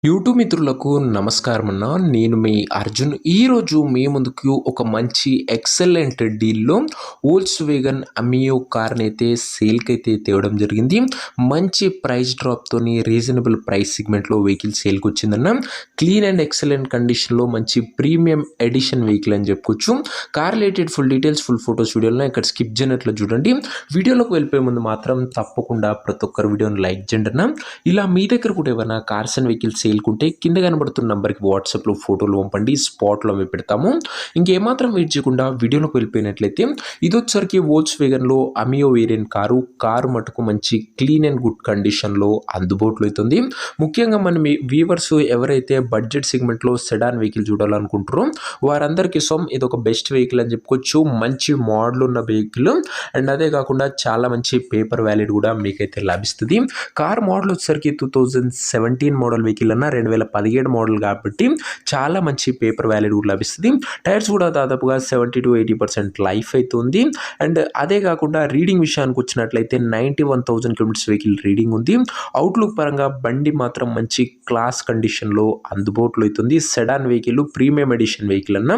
YouTube మిత్రులకు నమస్కారం అన్న. నేను మీ అర్జున్. ఈరోజు మీ ముందుకు ఒక మంచి ఎక్సలెంట్ డీల్లో వోల్క్స్‌వేగన్ అమియో కార్‌ని అయితే సేల్‌కి అయితే తేవడం జరిగింది. మంచి ప్రైస్ డ్రాప్‌తోని రీజనబుల్ ప్రైస్ సెగ్మెంట్‌లో వెహికల్ సేల్‌కి వచ్చిందన్న. క్లీన్ అండ్ ఎక్సలెంట్ కండిషన్‌లో మంచి ప్రీమియం ఎడిషన్ వెహికల్ అని చెప్పుకోవచ్చు. Car related full details, full photos వీడియోలో ఇక్కడ స్కిప్ చేయనట్లు చూడండి. వీడియోలోకి వెళ్ళిపోయే ముందు మాత్రం తప్పకుండా ప్రతి ఒక్కరు వీడియోని లైక్ చేయండి అన్న. ఇలా మీ దగ్గర కూడా ఏమైనా కార్స్ అండ్ వెహికల్స్ సేల్కుంటే కింద కనబడుతున్న నంబర్కి వాట్సాప్లో ఫోటోలు పంపండి, స్పాట్లో మేము పెడతాము. ఇంకేమాత్రం వెయిట్ చేయకుండా వీడియోలోకి వెళ్ళిపోయినట్లయితే ఇది వచ్చరికి వోల్క్స్‌వేగన్లో అమియో వేరియంట్ కారు మటుకు మంచి క్లీన్ అండ్ గుడ్ కండిషన్లో అందుబాటులో అవుతుంది. ముఖ్యంగా మన వ్యూవర్స్ ఎవరైతే బడ్జెట్ సెగ్మెంట్లో సెడాన్ వెహికల్ చూడాలనుకుంటారో వారందరికీ ఇది ఒక బెస్ట్ వెహికల్ అని చెప్పుకోవచ్చు. మంచి మోడల్ ఉన్న వెహికల్ అండ్ అదే కాకుండా చాలా మంచి పేపర్ వ్యాలిడ్ కూడా మీకైతే లభిస్తుంది. కార్ మోడల్ వచ్చేసరికి 2017 మోడల్ వెహికల్ అన్న 2017 మోడల్ కాబట్టి చాలా మంచి పేపర్ వ్యాలిడ్ కూడా లభిస్తుంది. టైర్స్ కూడా దాదాపుగా 70-80% లైఫ్ అయితే ఉంది. అండ్ అదే కాకుండా రీడింగ్ విషయానికి వచ్చినట్లయితే 91,000 కిలోమీటర్స్ వెహికల్ రీడింగ్ ఉంది. అవుట్లుక్ పరంగా బండి మాత్రం మంచి క్లాస్ కండిషన్లో అందుబాటులో అవుతుంది. Sedan vehicle premium edition vehicle అన్న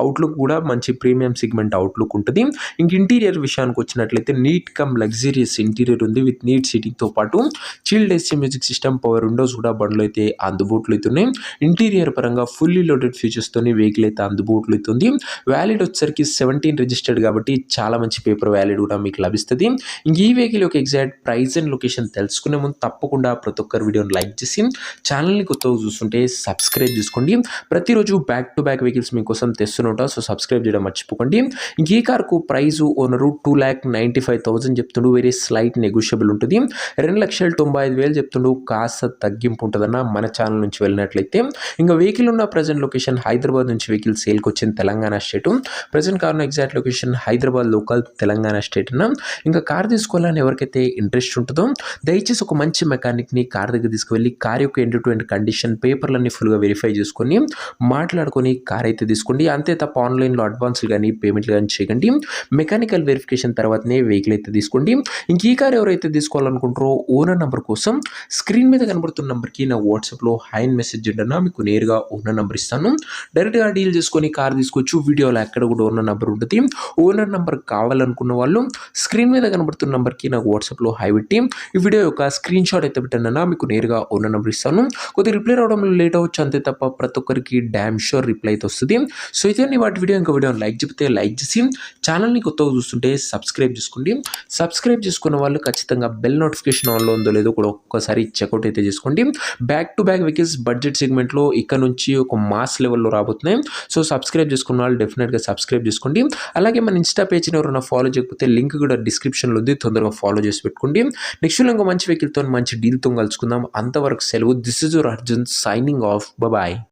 అవుట్లుక్ కూడా మంచి ప్రీమియం సెగ్మెంట్ అవుట్లుక్ ఉంటుంది. ఇంక ఇంటీరియర్ విషయానికి వచ్చినట్లయితే నీట్ కమ్ లగ్జరియస్ ఇంటీరియర్ ఉంది విత్ నీట్ సీటింగ్తో పాటు chilled AC music system, power Windows కూడా బండ్లో అయితే అందుబాటులో అవుతున్నాయి. ఇంటీరియర్ పరంగా ఫుల్లీ లోడెడ్ ఫీచర్స్తోని వెహికల్ అయితే అందుబాటులో అవుతుంది. వ్యాలిడ్ వచ్చేసరికి 17 రిజిస్టర్డ్ కాబట్టి చాలా మంచి పేపర్ వ్యాలిడ్ కూడా మీకు లభిస్తుంది. ఇంక ఈ వెహికల్ యొక్క ఎగ్జాక్ట్ ప్రైస్ అండ్ లొకేషన్ తెలుసుకునే ముందు తప్పకుండా ప్రతి ఒక్కరు వీడియోని లైక్ చేసి ఛానల్ని కొత్తగా చూస్తుంటే సబ్స్క్రైబ్ చేసుకోండి. ప్రతిరోజు బ్యాక్ టు బ్యాక్ వెహికల్స్ మీకోసం తెస్తుంటా, సో సబ్స్క్రైబ్ చేయడం మర్చిపోకండి. ఇంక ఈ కార్కు ప్రైస్ ఓనరు 2,95,000 చెప్తుండు. వెరీ స్లైట్ నెగోషియబుల్ ఉంటుంది. 2,95,000 చెప్తుండు. కాస్త తగ్గింపు ఉంటుందన్న మన ఛానల్ నుంచి వెళ్ళినట్లయితే. ఇంకా వెహికల్ ఉన్న ప్రజెంట్ లొకేషన్ హైదరాబాద్ నుంచి వెహికల్ సేల్కి వచ్చింది Telangana state. Present car exact location Hyderabad local Telangana state అన్న. ఇంకా కార్ తీసుకోవాలని ఎవరికైతే ఇంట్రెస్ట్ ఉంటుందో దయచేసి ఒక మంచి మెకానిక్ని కార్ దగ్గర తీసుకువెళ్ళి కార్ యొక్క ఎండ్ టు ఎండ్ కండిషన్ పేపర్లన్నీ ఫుల్గా వెరిఫై చేసుకొని మాట్లాడుకొని కార్ అయితే తీసుకోండి. అంతే తప్ప ఆన్లైన్లో అడ్వాన్స్లు కానీ పేమెంట్లు కానీ చేయకండి. మెకానికల్ వెరిఫికేషన్ తర్వాతనే వెహికల్ అయితే తీసుకోండి. ఇంక ఈ కార్ ఎవరైతే తీసుకోవాలనుకుంటారో ఓనర్ నెంబర్ కోసం స్క్రీన్ మీద కనబడుతున్న నెంబర్కి నా వాట్సాప్లో హాయ్ మెసేజ్ చేయడన్నా మీకు నేరుగా ఓనర్ నెంబర్ ఇస్తాను. డైరెక్ట్గా డీల్ చేసుకొని కార్ తీసుకోవచ్చు. వీడియోలో ఎక్కడ కూడా ఓనర్ నెంబర్ ఉంటుంది. ఓనర్ నెంబర్ కావాలనుకున్న వాళ్ళు స్క్రీన్ మీద కనబడుతున్న నెంబర్కి నాకు వాట్సాప్లో హాయ్ పెట్టి ఈ వీడియో యొక్క స్క్రీన్ షాట్ అయితే పెట్టానన్నా మీకు నేరుగా ఓనర్ నెంబర్ ఇస్తాను. కొద్దిగా రిప్లై రావడంలో లేట్ అవ్వచ్చు అంతే తప్ప ప్రతి ఒక్కరికి డ్యామ్ షూర్ రిప్లై అయితే వస్తుంది. సో ఇదే వాటి వీడియో. ఇంకా వీడియోని లైక్ చెప్తే లైక్ చేసి ఛానల్ని కొత్తగా చూస్తుంటే సబ్స్క్రైబ్ చేసుకోండి. సబ్స్క్రైబ్ చేసుకున్న వాళ్ళు ఖచ్చితంగా బెల్ నోటిఫికేషన్ ఆన్లో ఉందో లేదో కూడా ఒక్కసారి చెక్అవుట్ అయితే చేసుకోండి. Back to back vehicles budget సెగ్మెంట్లో ఇక్కడ నుంచి ఒక మాస్ లెవెల్లో రాబోతున్నాయి. సో సబ్స్క్రైబ్ చేసుకున్న వాళ్ళు డెఫినెట్గా సబ్స్క్రైబ్ చేసుకోండి. అలాగే మన ఇన్స్టా పేజ్ని ఎవరైనా ఫాలో చేయకపోతే లింక్ కూడా డిస్క్రిప్షన్లో ఉంది, తొందరగా ఫాలో చేసి పెట్టుకోండి. నెక్స్ట్ ఇంకో మంచి వెహికల్తో మంచి డీల్తో కలుసుకుందాం. అంతవరకు సెలవు. This is your Arjun signing off. Bye.